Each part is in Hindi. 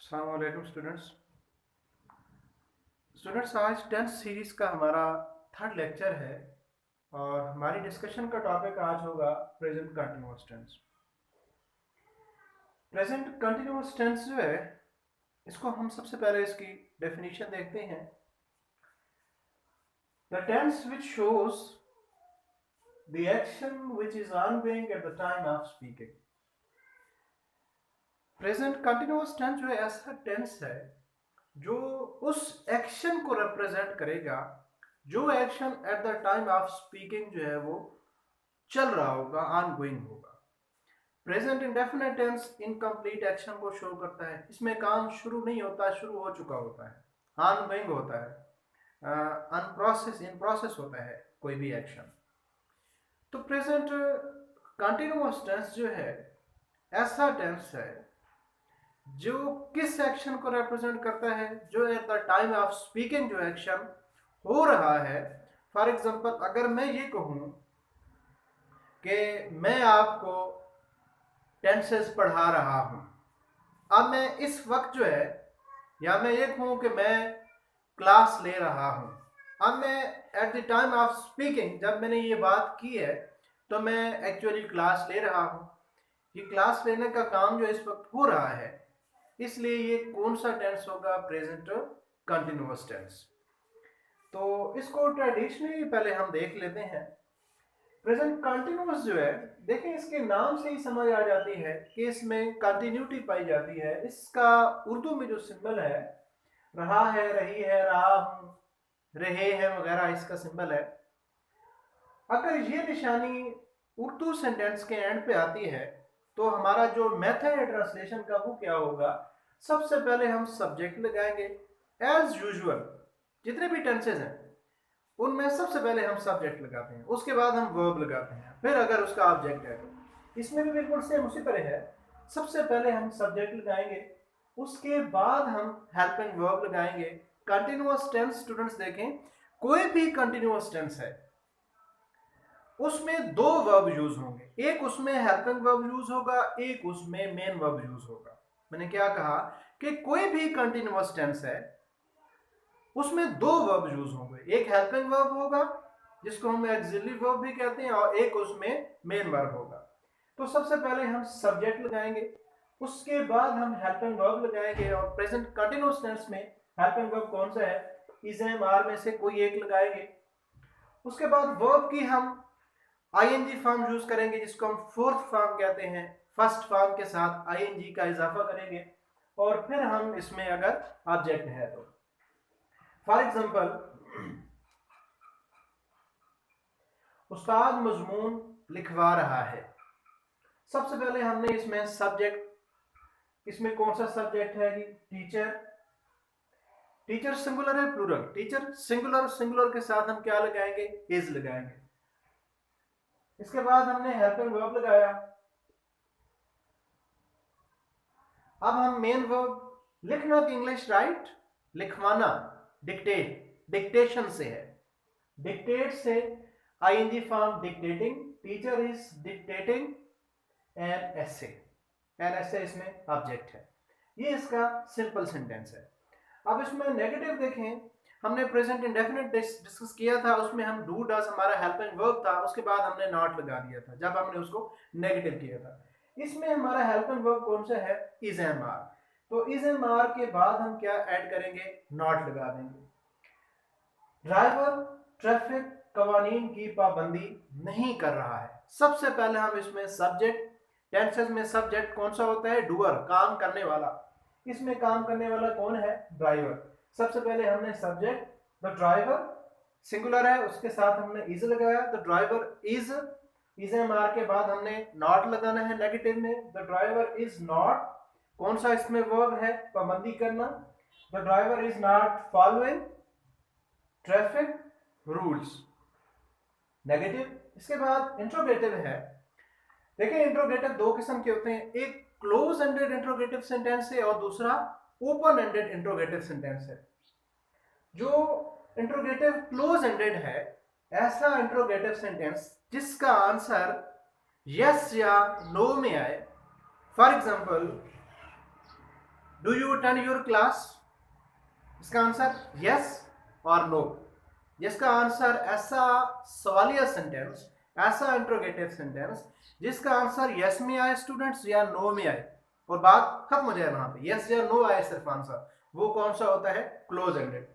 अस्सलाम वालेकुम स्टूडेंट्स आज 10th सीरीज का हमारा थर्ड लेक्चर है और हमारी डिस्कशन का टॉपिक आज होगा present continuous tense. Present continuous tense जो है इसको हम सबसे पहले इसकी डेफिनेशन देखते हैं। The tense which shows the action which is ongoing at the time of speaking. Present continuous tense जो है ऐसा टेंस है जो उस एक्शन को रिप्रेजेंट करेगा जो action at the time of speaking जो है वो चल रहा होगा, ऑनगोइंग होगा। Present indefinite tense incomplete action को शो करता है, इसमें काम शुरू नहीं होता, शुरू हो चुका होता है, ऑनगोइंग होता है, इन प्रोसेस होता है कोई भी एक्शन। तो प्रेजेंट कंटिन्यूअस टेंस जो है ऐसा टेंस है जो किस एक्शन को रिप्रेजेंट करता है, जो at the time of speaking जो एक्शन हो रहा है। फॉर एग्जांपल, अगर मैं ये कहूं कि मैं आपको टेंसेस पढ़ा रहा हूं, अब मैं इस वक्त जो है, या मैं ये कहूं कि मैं क्लास ले रहा हूं, अब मैं at the time of speaking जब मैंने ये बात की है तो मैं एक्चुअली क्लास ले रहा हूं। ये क्लास लेने का काम जो इस वक्त हो रहा है, इसलिए ये कौन सा टेंस होगा? Present continuous tense. तो इसको ट्रेडिशनली पहले हम देख लेते हैं। प्रेजेंट कंटिन्यूअस जो है, देखें इसके नाम से ही समझ आ जाती है कि इसमें कंटिन्यूटी पाई जाती है। इसका उर्दू में जो सिंबल है, रहा है, रही है, रहा हूं, रहे हैं वगैरह, इसका सिंबल है। अगर ये निशानी उर्दू सेंटेंस के एंड पे आती है तो हमारा जो मेथड है ट्रांसलेशन का वो क्या होगा? सबसे पहले हम सब्जेक्ट लगाएंगे। एज यूजुअल जितने भी टेंसेज हैं उनमें सबसे पहले हम सब्जेक्ट लगाते हैं, उसके बाद हम वर्ब लगाते हैं, फिर अगर उसका ऑब्जेक्ट है तो इसमें भी बिल्कुल सेम उसी तरह है। सबसे पहले हम सब्जेक्ट लगाएंगे, उसके बाद हम हेल्पिंग वर्ब लगाएंगे। कंटिन्यूअस टेंस स्टूडेंट्स देखें, कोई भी कंटिन्यूअस टेंस है उसमें दो वर्ब यूज होंगे, एक उसमें हेल्पिंग वर्ब यूज होगा, एक उसमें मेन वर्ब यूज होगा। मैंने क्या कहा कि कोई भी कंटिन्यूअस टेंस है उसमें दो वर्ब यूज होंगे, एक हेल्पिंग वर्ब होगा जिसको हम ऑक्सिलरी वर्ब भी कहते हैं, और एक उसमें मेन वर्ब होगा। तो सबसे पहले हम सब्जेक्ट लगाएंगे, उसके बाद हम हेल्पिंग वर्ब लगाएंगे। और प्रेजेंट कंटिन्यूअस टेंस में हेल्पिंग वर्ब कौन सा है? इज एम आर में से कोई एक लगाएंगे। उसके बाद वर्ब की हम आईएनजी फॉर्म यूज करेंगे जिसको हम फोर्थ फॉर्म कहते हैं। फर्स्ट फॉर्म के साथ आईएनजी का इजाफा करेंगे और फिर हम इसमें अगर ऑब्जेक्ट है तो, फॉर एग्जांपल, उस्ताद मजमून लिखवा रहा है। सबसे पहले हमने इसमें सब्जेक्ट, इसमें कौन सा सब्जेक्ट है जी? टीचर। टीचर सिंगुलर है प्लूरल? टीचर सिंगुलर, सिंगुलर के साथ हम क्या लगाएंगे? इज लगाएंगे। इसके बाद हमने हेल्पिंग वर्ब लगाया। अब हम मेन वर्ब, लिखना की इंग्लिश राइट, लिखवाना, डिक्टेट, डिक्टेशन से है, डिक्टेट से ING form dictating, teacher is dictating an essay, an essay इसमें ऑब्जेक्ट है। ये इसका सिंपल सेंटेंस है। अब इसमें नेगेटिव देखें, हमने प्रेजेंट इंडेफिनिट डिस्कस किया था, उसमें हम डू डज हमारा हेल्पिंग वर्ब था, उसके बाद हमने नॉट लगा दिया था जब हमने उसको नेगेटिव किया था। इसमें हमारा हेल्पिंग वर्ब कौन सा है? Is am are. तो इज एम आर के बाद हम क्या ऐड करेंगे? नॉट लगा देंगे। ड्राइवर ट्रैफिक कवानीन की पाबंदी नहीं कर रहा है। सबसे पहले हम इसमें सब्जेक्ट, टेंसेस में सब्जेक्ट कौन सा होता है? डूअर, काम करने वाला। इसमें काम करने वाला कौन है? ड्राइवर। सबसे पहले हमने सब्जेक्ट द ड्राइवर, सिंगुलर है, उसके साथ हमने इज लगाया, the driver is am are के बाद हमने नॉट लगाना है नेगेटिव में, द ड्राइवर इज नॉट, कौन सा इसमें वर्ब है? पाबंदी करना, the driver is not following traffic rules, negative. इसके बाद इंट्रोगेटिव है। देखिए इंट्रोगेटिव दो किस्म के होते हैं, एक क्लोज एंडेड इंट्रोगेटिव सेंटेंस है और दूसरा ओपन एंडेड इंट्रोगेटिव सेंटेंस है। जो इंट्रोगेटिव क्लोज एंडेड है, ऐसा इंट्रोगेटिव सेंटेंस जिसका आंसर यस या नो में आए। For example, do you attend your class? इसका आंसर यस और नो। जिसका आंसर ऐसा सवालिया सेंटेंस, ऐसा इंट्रोगेटिव सेंटेंस जिसका आंसर यस में आए स्टूडेंट्स या नो में आए और बात खत्म हो जाए वहां पे, यस या नो आए सिर्फ आंसर, वो कौन सा होता है? Close ended.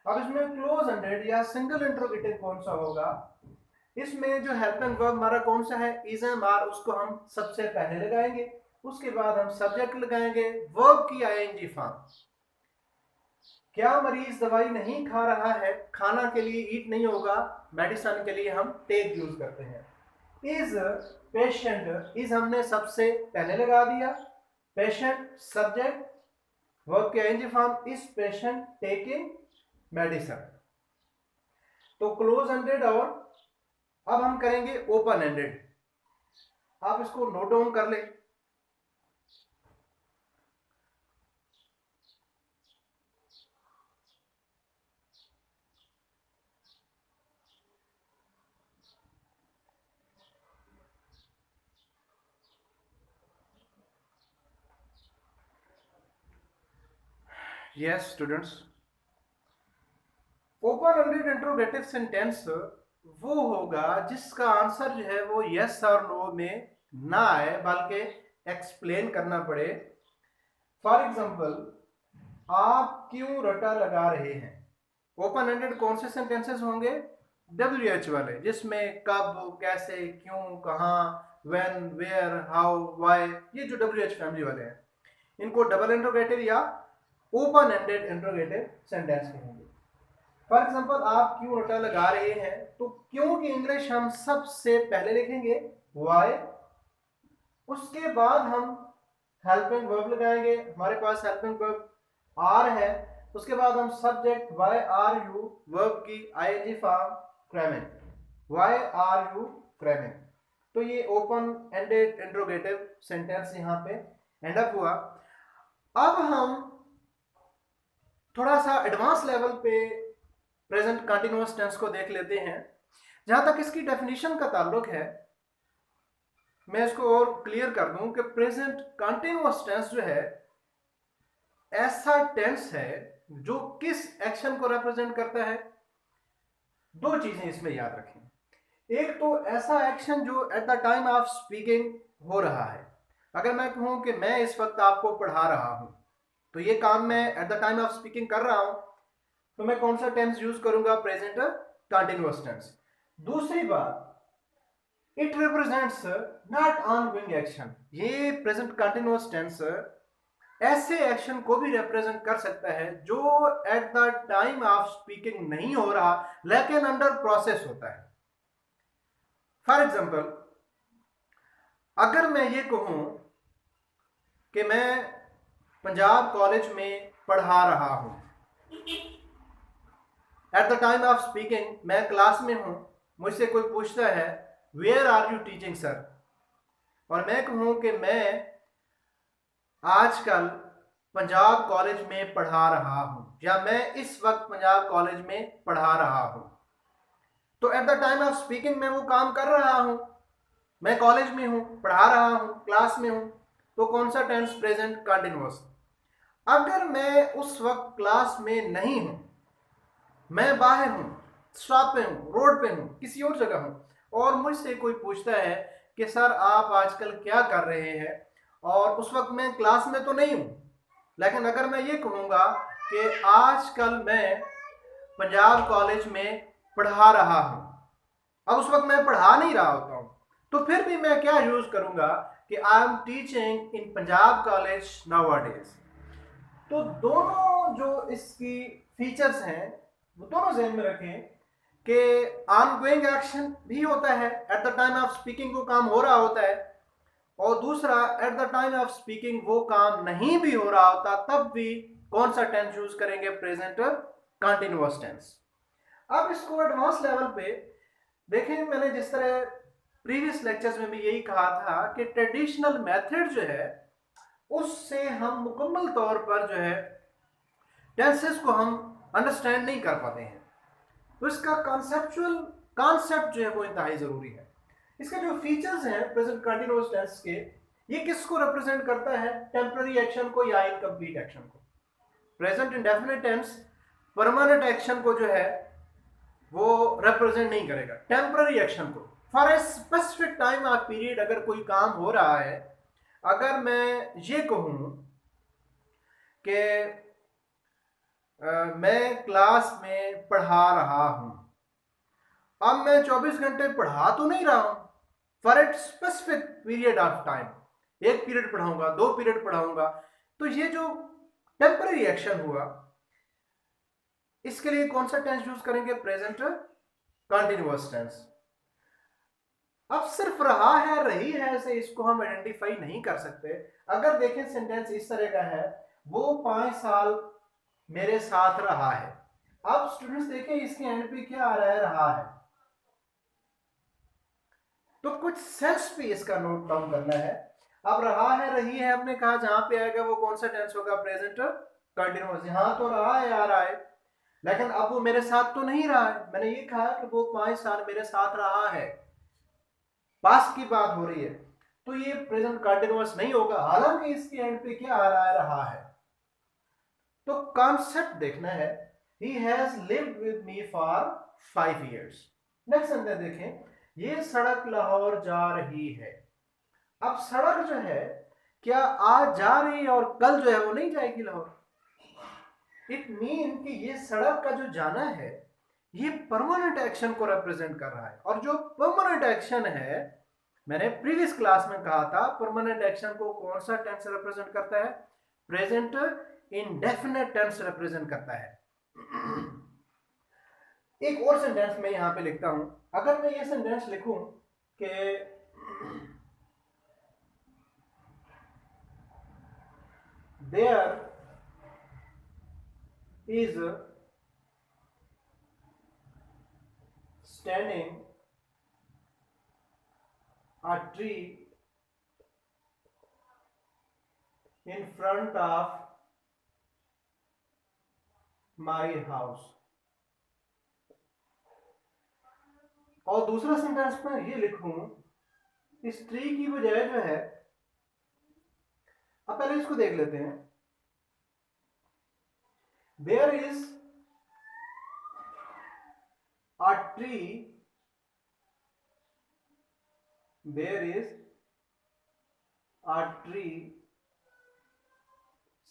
अब इसमें क्लोज एंडेड या सिंगल इंट्रोगेटिव कौन सा होगा? इसमें जो हेल्पिंग वर्ब हमारा कौन सा है? इज एम आर, उसको हम सबसे पहले लगाएंगे, उसके बाद हम सब्जेक्ट लगाएंगे, वर्ब की आईएनजी फॉर्म। क्या मरीज दवाई नहीं खा रहा है? खाना के लिए ईट नहीं होगा, मेडिसिन के लिए हम टेक यूज करते हैं। इज पेशेंट, इज हमने सबसे पहले लगा दिया, पेशेंट सब्जेक्ट, वर्ब की ING form, is patient taking medicine. तो क्लोज एंडेड, और अब हम करेंगे ओपन एंडेड। आप इसको नोट डाउन कर ले। Yes students, open ended interrogative sentence वो होगा जिसका आंसर जो है वो यस और नो में ना आए बल्कि एक्सप्लेन करना पड़े। फॉर एग्जांपल, आप क्यों रटा लगा रहे हैं? ओपन एंडेड कौन से सेंटेंसेस होंगे? WH वाले, जिसमें कब, कैसे, क्यों, कहां, व्हेन, वेयर, हाउ, व्हाई, ये जो WH फैमिली वाले हैं इनको डबल इंट्रोगेटिव या ओपन एंडेड इंट्रोगेटिव सेंटेंस कहेंगे। फॉर एग्जांपल, आप क्यों रटा लगा रहे हैं, तो क्यों की इंग्लिश हम सबसे पहले लिखेंगे व्हाई, उसके बाद हम हेल्पिंग वर्ब लगाएंगे, हमारे पास हेल्पिंग वर्ब आर है, उसके बाद हम subject why are you, verb की ING form creaming, why are you creaming. तो ये ओपन एंडेड इंट्रोगेटिव सेंटेंस यहां पे एंड अप हुआ। अब हम थोड़ा सा एडवांस लेवल पे प्रेजेंट कंटिन्यूअस टेंस को देख लेते हैं। जहां तक इसकी डेफिनेशन का ताल्लुक है, मैं इसको और क्लियर कर दूं कि प्रेजेंट कंटिन्यूअस टेंस जो है ऐसा टेंस है जो किस एक्शन को रिप्रेजेंट करता है? दो चीजें इसमें याद रखें। एक तो ऐसा एक्शन जो at the time of speaking हो रहा है। अगर मैं कहूं कि मैं इस वक्त आपको पढ़ा रहा हूं, तो ये काम मैं at the time of speaking कर रहा हूं, तो मैं कौन सा टेंस यूज करूंगा? Present continuous tense. दूसरी बात, it represents not ongoing action. ये प्रेजेंट कंटिन्यूअस टेंस ऐसे एक्शन को भी रिप्रेजेंट कर सकता है जो at the time of speaking नहीं हो रहा लेकिन अंडर प्रोसेस होता है। फॉर एग्जाम्पल, अगर मैं ये कहूं कि मैं पंजाब कॉलेज में पढ़ा रहा हूं, at the time of speaking मैं क्लास में हूं, मुझसे कोई पूछता है where are you teaching sir, और मैं कहूं कि मैं आजकल पंजाब कॉलेज में पढ़ा रहा हूं, या मैं इस वक्त पंजाब कॉलेज में पढ़ा रहा हूं, तो eight the time of speaking मैं वो काम कर रहा हूं, मैं कॉलेज में हूं, पढ़ा रहा हूं, क्लास में हूं, तो कौन सा टेंस? Present continuous. अगर मैं उस वक्त क्लास में नहीं हूं, मैं बाहर हूं, स्टॉप पे हूं, रोड पे हूं, किसी और जगह हूं, और मुझसे कोई पूछता है कि सर आप आजकल क्या कर रहे हैं, और उस वक्त मैं क्लास में तो नहीं हूं, लेकिन अगर मैं ये कहूंगा कि आजकल मैं पंजाब कॉलेज में पढ़ा रहा हूं, अब उस वक्त मैं पढ़ा नहीं रहा होता हूं, तो फिर भी मैं क्या यूज करूंगा कि आई am teaching in Punjab college nowadays. तो दोनों जो इसकी फीचर्स हैं वो दोनों ध्यान में रखें कि ऑनगोइंग एक्शन भी होता है, at the time of speaking वो काम हो रहा होता है, और दूसरा eight the time of speaking वो काम नहीं भी हो रहा होता, तब भी कौन सा टेंस यूज करेंगे? Present continuous tense. अब इसको एडवांस लेवल पे देखें, मैंने जिस तरह प्रीवियस लेक्चर्स में भी यही कहा था कि ट्रेडिशनल मेथड जो है उससे हम मुकम्मल तौर पर जो है टेंसेस को हम अंडरस्टैंड नहीं कर पाते हैं, तो इसका कॉन्सेप्चुअल कॉन्सेप्ट जो है वो इंतहाई जरूरी है। इसके जो फीचर्स हैं प्रेजेंट कंटिन्यूअस टेंस के, ये किसको रिप्रेजेंट करता है? टेम्पररी एक्शन को या इनकम्प्लीट एक्शन को। Present indefinite tense permanent action को जो है वो रिप्रेजेंट नहीं करेगा, टेम्पररी एक्शन को। For a specific time of period अगर कोई काम हो रहा है, अगर मैं ये कहूं कि मैं क्लास में पढ़ा रहा हूं, अब मैं 24 घंटे पढ़ा तो नहीं रहा हूं, for a specific period of time, एक पीरियड पढ़ाऊंगा, 2 पीरियड पढ़ाऊंगा, तो ये जो टेम्पररी एक्शन हुआ, इसके लिए कौन सा टेंस यूज करेंगे? Present continuous tense. अब सिर्फ रहा है, रही है से इसको हम आइडेंटिफाई नहीं कर सकते। अगर देखें सेंटेंस इस तरह का है, वो 5 साल मेरे साथ रहा है। अब स्टूडेंट्स देखें इसके एंड पे क्या आ रहा है? रहा है। तो कुछ सेंस भी इसका नोट डाउन करना है। अब रहा है, रही है, हमने कहा जहां पे आएगा वो कौन सा टेंस होगा? Present continuous. यहां तो रहा है, आ रहा है, लेकिन अब वो मेरे साथ तो नहीं रहा है। मैंने ये कहा कि वो 5 साल मेरे साथ रहा है, पास्ट की बात हो रही है, तो ये प्रेजेंट कंटिन्यूअस नहीं होगा, हालांकि इसके एंड पे क्या आ रहा है? रहा है। तो कॉन्सेप्ट देखना है, he has lived with me for 5 years। Next sentence देखें, ये सड़क लाहौर जा रही है। अब सड़क जो है, क्या आज जा रही है और कल जो है वो नहीं जाएगी लाहौर? इट मीन कि ये सड़क का जो जाना है, ये परमानेंट एक्शन को रिप्रेजेंट कर रहा है। और जो परमानेंट एक्शन है, मैंने प्रीवियस क्लास में कहा था, परमानेंट एक्शन को कौन सा टेंस रिप्रेजेंट करता है? प्रेजेंट इंडेफिनिट टेंस रिप्रेजेंट करता है। एक और सेंटेंस मैं यहां पे लिखता हूं। अगर मैं ये सेंटेंस लिखूं कि there is standing a tree in front of my house। और दूसरा सेंटेंस में ये लिखूं, इस ट्री की बजाय जो है, अब पहले इसको देख लेते हैं। There is a tree, there is a tree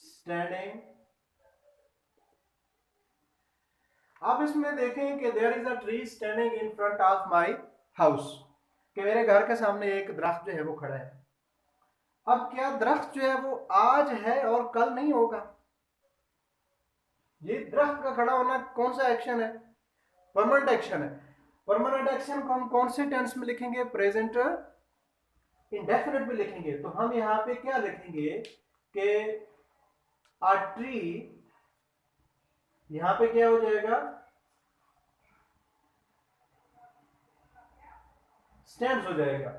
standing। आप इसमें देखें कि there is a tree standing in front of my house, कि मेरे घर के सामने एक दरख्त जो है वो खड़ा है। अब क्या दरख्त जो है वो आज है और कल नहीं होगा? ये दरख्त का खड़ा होना कौन सा एक्शन है? परमानेंट एक्शन है। परमानेंट एक्शन को हम कौन से टेंस में लिखेंगे? प्रेजेंट इंडेफिनिट में लिखेंगे। तो हम यहां पे क्या लिखेंगे कि अ ट्री, यहां पे क्या हो जाएगा? स्टैंड्स हो जाएगा।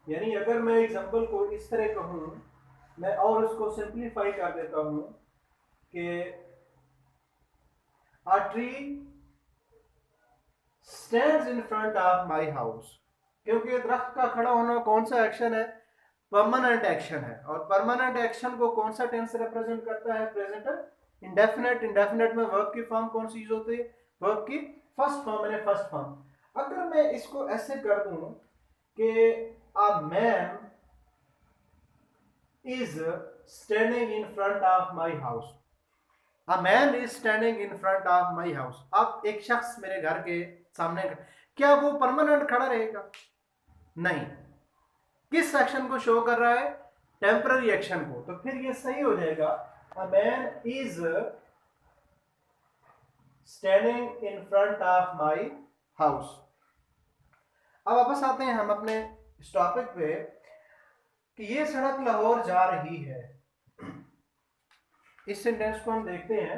यानी अगर मैं एग्जांपल को इस तरह कहूं, मैं और उसको सिंप्लीफाई कर देता हूं कि a tree stands in front of my house, क्योंकि दरख्त का खड़ा होना कौन सा एक्शन है? परमानेंट एक्शन है। और परमानेंट एक्शन को कौन सा टेंस रिप्रेजेंट करता है? Present indefinite. इंडेफिनिट में वर्ब की फॉर्म कौन सी यूज होती है? वर्ब की फर्स्ट फॉर्म, मैंने फर्स्ट फॉर्म। अगर मैं इसको ऐसे कर दूं कि a man is standing in front of my house, A man is standing in front of my house। अब एक शख्स मेरे घर के सामने, क्या वो परमानेंट खड़ा रहेगा? नहीं। किस एक्शन को शो कर रहा है? टेम्पररी एक्शन को। तो फिर ये सही हो जाएगा, A man is standing in front of my house। अब वापस आते हैं हम अपने इस टॉपिक पे कि ये सड़क लाहौर जा रही है। इस सेंटेंस को हम देखते हैं।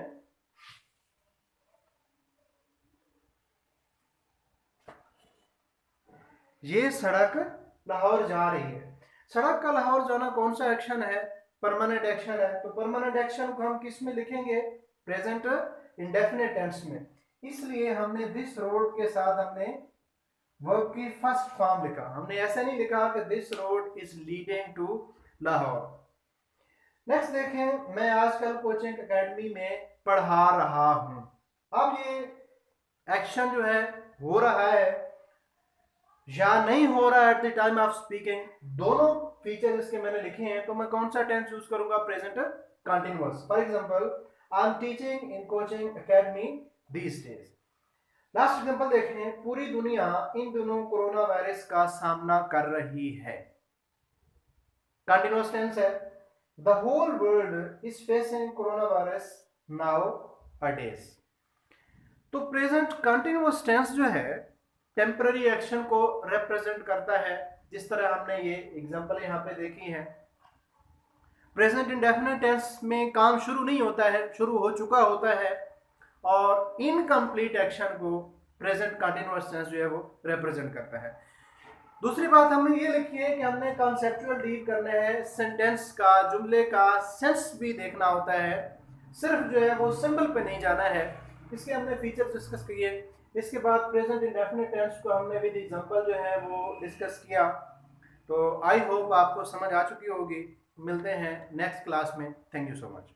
ये सड़क लाहौर जा रही है। सड़क का लाहौर जाना कौन सा एक्शन है? परमानेंट एक्शन है। तो परमानेंट एक्शन को हम किस में लिखेंगे? प्रेजेंट इंडेफिनिट टेंस में। इसलिए हमने दिस रोड के साथ हमने वर्ब की फर्स्ट फॉर्म लिखा। हमने ऐसा नहीं लिखा कि this road is leading to Lahore. Next देखें, मैं आजकल कोचिंग एकेडमी में पढ़ा रहा हूं। अब ये एक्शन जो है हो रहा है या नहीं हो रहा है at the time of speaking, दोनों फीचर इसके मैंने लिखे हैं, तो मैं कौन सा टेंस यूज करूंगा? Present continuous. For example, I am teaching in coaching academy these days. Last example देखें, पूरी दुनिया इन दिनों कोरोना वायरस का सामना कर रही है। कंटिन्यूअस टेंस है। The whole world is facing corona virus nowadays. तो प्रेजेंट कंटिन्यूअस टेंस जो है टेम्पररी एक्शन को रिप्रेजेंट करता है, जिस तरह हमने ये एग्जांपल यहाँ पे देखी है। प्रेजेंट इंडेफिनिट टेंस में काम शुरू नहीं होता है, शुरू हो चुका होता है, और इनकम्प्लीट एक्शन को प्रेजेंट कंटिन्यूअस टेंस जो है वो रिप्रेजेंट करता है। दूसरी बात हमने ये लिखी है कि हमने कॉन्सेप्चुअल डील करना है, सेंटेंस का, जुमले का सेंस भी देखना होता है, सिर्फ जो है वो सिंबल पे नहीं जाना है। इसके हमने फीचर्स डिस्कस किए। इसके बाद प्रेजेंट इंडेफिनिट टेंस को हमने विद एग्जांपल जो है वो डिस्कस किया। तो आई होप आपको समझ आ चुकी होगी। मिलते हैं नेक्स्ट क्लास में। Thank you so much.